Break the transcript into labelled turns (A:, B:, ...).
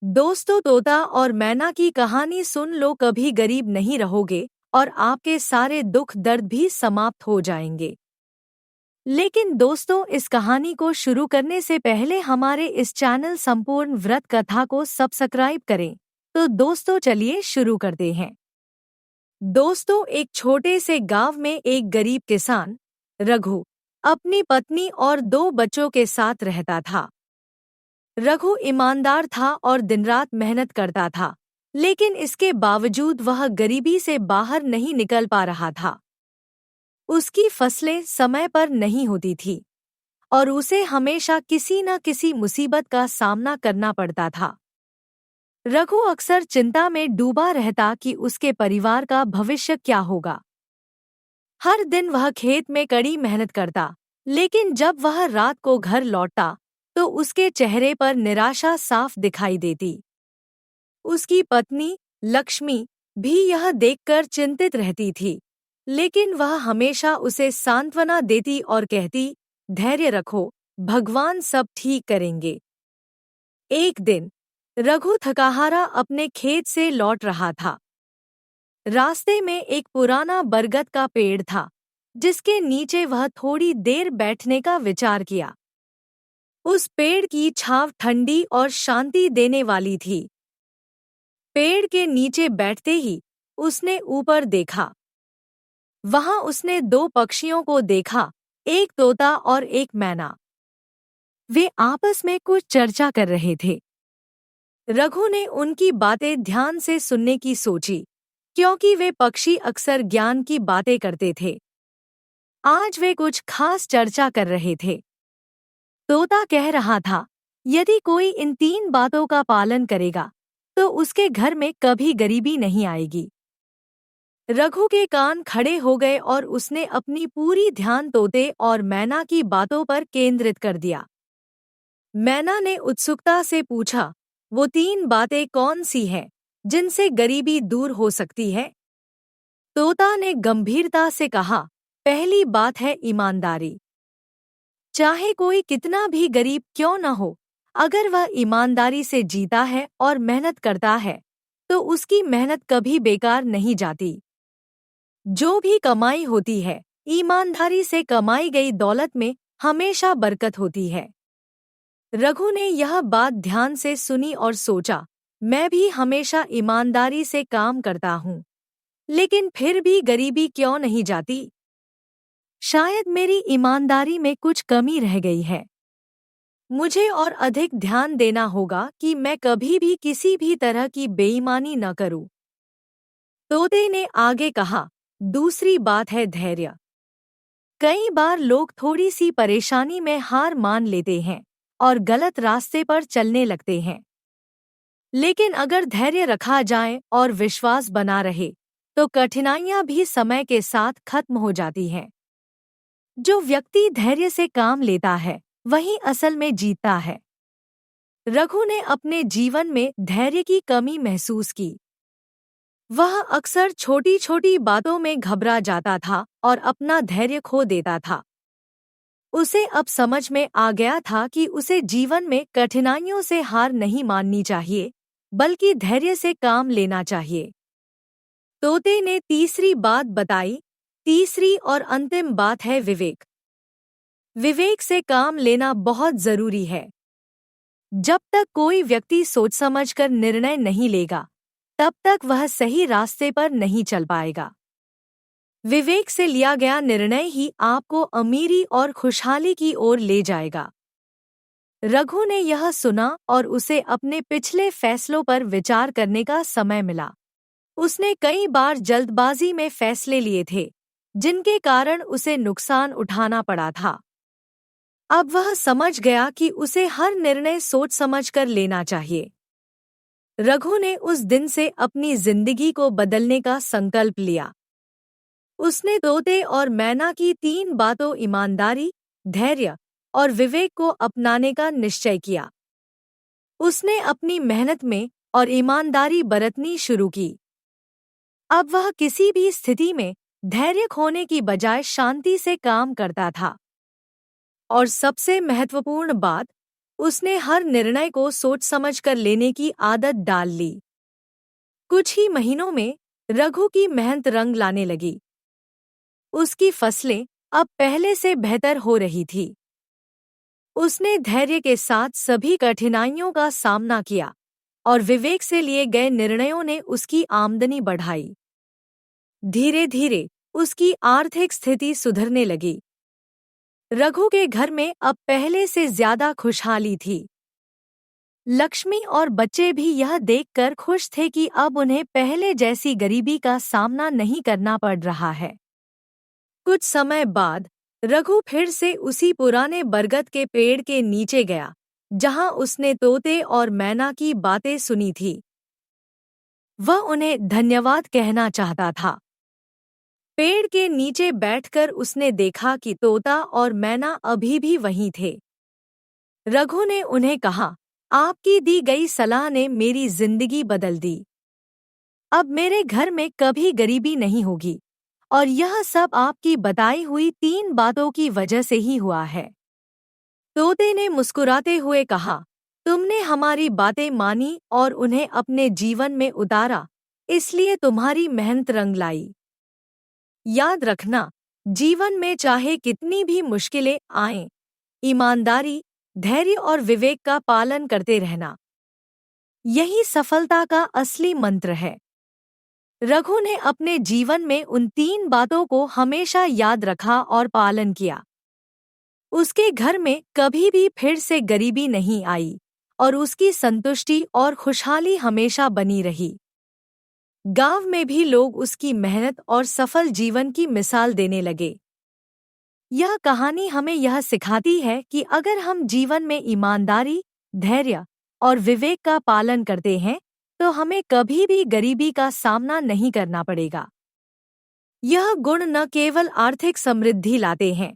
A: दोस्तों, तोता और मैना की कहानी सुन लो। कभी गरीब नहीं रहोगे और आपके सारे दुख दर्द भी समाप्त हो जाएंगे। लेकिन दोस्तों, इस कहानी को शुरू करने से पहले हमारे इस चैनल संपूर्ण व्रत कथा को सब्सक्राइब करें। तो दोस्तों, चलिए शुरू करते हैं। दोस्तों, एक छोटे से गांव में एक गरीब किसान रघु अपनी पत्नी और 2 बच्चों के साथ रहता था। रघु ईमानदार था और दिनरात मेहनत करता था, लेकिन इसके बावजूद वह गरीबी से बाहर नहीं निकल पा रहा था। उसकी फसलें समय पर नहीं होती थी और उसे हमेशा किसी न किसी मुसीबत का सामना करना पड़ता था। रघु अक्सर चिंता में डूबा रहता कि उसके परिवार का भविष्य क्या होगा। हर दिन वह खेत में कड़ी मेहनत करता, लेकिन जब वह रात को घर लौटता तो उसके चेहरे पर निराशा साफ दिखाई देती। उसकी पत्नी लक्ष्मी भी यह देखकर चिंतित रहती थी, लेकिन वह हमेशा उसे सांत्वना देती और कहती, धैर्य रखो, भगवान सब ठीक करेंगे। एक दिन रघु थकाहारा अपने खेत से लौट रहा था। रास्ते में एक पुराना बरगद का पेड़ था, जिसके नीचे वह थोड़ी देर बैठने का विचार किया। उस पेड़ की छांव ठंडी और शांति देने वाली थी। पेड़ के नीचे बैठते ही उसने ऊपर देखा। वहां उसने 2 पक्षियों को देखा, एक तोता और एक मैना। वे आपस में कुछ चर्चा कर रहे थे। रघु ने उनकी बातें ध्यान से सुनने की सोची, क्योंकि वे पक्षी अक्सर ज्ञान की बातें करते थे। आज वे कुछ खास चर्चा कर रहे थे। तोता कह रहा था, यदि कोई इन 3 बातों का पालन करेगा तो उसके घर में कभी गरीबी नहीं आएगी। रघु के कान खड़े हो गए और उसने अपनी पूरी ध्यान तोते और मैना की बातों पर केंद्रित कर दिया। मैना ने उत्सुकता से पूछा, वो 3 बातें कौन सी हैं जिनसे गरीबी दूर हो सकती है? तोता ने गंभीरता से कहा, पहली बात है ईमानदारी। चाहे कोई कितना भी गरीब क्यों न हो, अगर वह ईमानदारी से जीता है और मेहनत करता है तो उसकी मेहनत कभी बेकार नहीं जाती। जो भी कमाई होती है, ईमानदारी से कमाई गई दौलत में हमेशा बरकत होती है। रघु ने यह बात ध्यान से सुनी और सोचा, मैं भी हमेशा ईमानदारी से काम करता हूँ, लेकिन फिर भी गरीबी क्यों नहीं जाती? शायद मेरी ईमानदारी में कुछ कमी रह गई है। मुझे और अधिक ध्यान देना होगा कि मैं कभी भी किसी भी तरह की बेईमानी न करूं। तोते ने आगे कहा, दूसरी बात है धैर्य। कई बार लोग थोड़ी सी परेशानी में हार मान लेते हैं और गलत रास्ते पर चलने लगते हैं। लेकिन अगर धैर्य रखा जाए और विश्वास बना रहे तो कठिनाइयां भी समय के साथ खत्म हो जाती हैं। जो व्यक्ति धैर्य से काम लेता है वही असल में जीतता है। रघु ने अपने जीवन में धैर्य की कमी महसूस की। वह अक्सर छोटी छोटी बातों में घबरा जाता था और अपना धैर्य खो देता था। उसे अब समझ में आ गया था कि उसे जीवन में कठिनाइयों से हार नहीं माननी चाहिए, बल्कि धैर्य से काम लेना चाहिए। तोते ने तीसरी बात बताई। तीसरी और अंतिम बात है विवेक। विवेक से काम लेना बहुत जरूरी है। जब तक कोई व्यक्ति सोच समझकर निर्णय नहीं लेगा, तब तक वह सही रास्ते पर नहीं चल पाएगा। विवेक से लिया गया निर्णय ही आपको अमीरी और खुशहाली की ओर ले जाएगा। रघु ने यह सुना और उसे अपने पिछले फैसलों पर विचार करने का समय मिला। उसने कई बार जल्दबाजी में फैसले लिए थे, जिनके कारण उसे नुकसान उठाना पड़ा था। अब वह समझ गया कि उसे हर निर्णय सोच समझकर लेना चाहिए। रघु ने उस दिन से अपनी जिंदगी को बदलने का संकल्प लिया। उसने तोते और मैना की 3 बातों ईमानदारी, धैर्य और विवेक को अपनाने का निश्चय किया। उसने अपनी मेहनत में और ईमानदारी बरतनी शुरू की। अब वह किसी भी स्थिति में धैर्य खोने की बजाय शांति से काम करता था। और सबसे महत्वपूर्ण बात, उसने हर निर्णय को सोच समझ कर लेने की आदत डाल ली। कुछ ही महीनों में रघु की मेहनत रंग लाने लगी। उसकी फसलें अब पहले से बेहतर हो रही थी। उसने धैर्य के साथ सभी कठिनाइयों का सामना किया और विवेक से लिए गए निर्णयों ने उसकी आमदनी बढ़ाई। धीरे धीरे उसकी आर्थिक स्थिति सुधरने लगी। रघु के घर में अब पहले से ज्यादा खुशहाली थी। लक्ष्मी और बच्चे भी यह देखकर खुश थे कि अब उन्हें पहले जैसी गरीबी का सामना नहीं करना पड़ रहा है। कुछ समय बाद रघु फिर से उसी पुराने बरगद के पेड़ के नीचे गया, जहां उसने तोते और मैना की बातें सुनी थी। वह उन्हें धन्यवाद कहना चाहता था। पेड़ के नीचे बैठकर उसने देखा कि तोता और मैना अभी भी वहीं थे। रघु ने उन्हें कहा, आपकी दी गई सलाह ने मेरी जिंदगी बदल दी। अब मेरे घर में कभी गरीबी नहीं होगी और यह सब आपकी बताई हुई 3 बातों की वजह से ही हुआ है। तोते ने मुस्कुराते हुए कहा, तुमने हमारी बातें मानी और उन्हें अपने जीवन में उतारा, इसलिए तुम्हारी मेहनत रंग लाई। याद रखना, जीवन में चाहे कितनी भी मुश्किलें आएं, ईमानदारी, धैर्य और विवेक का पालन करते रहना, यही सफलता का असली मंत्र है। रघु ने अपने जीवन में उन 3 बातों को हमेशा याद रखा और पालन किया। उसके घर में कभी भी फिर से गरीबी नहीं आई और उसकी संतुष्टि और खुशहाली हमेशा बनी रही। गांव में भी लोग उसकी मेहनत और सफल जीवन की मिसाल देने लगे। यह कहानी हमें यह सिखाती है कि अगर हम जीवन में ईमानदारी, धैर्य और विवेक का पालन करते हैं, तो हमें कभी भी गरीबी का सामना नहीं करना पड़ेगा। यह गुण न केवल आर्थिक समृद्धि लाते हैं,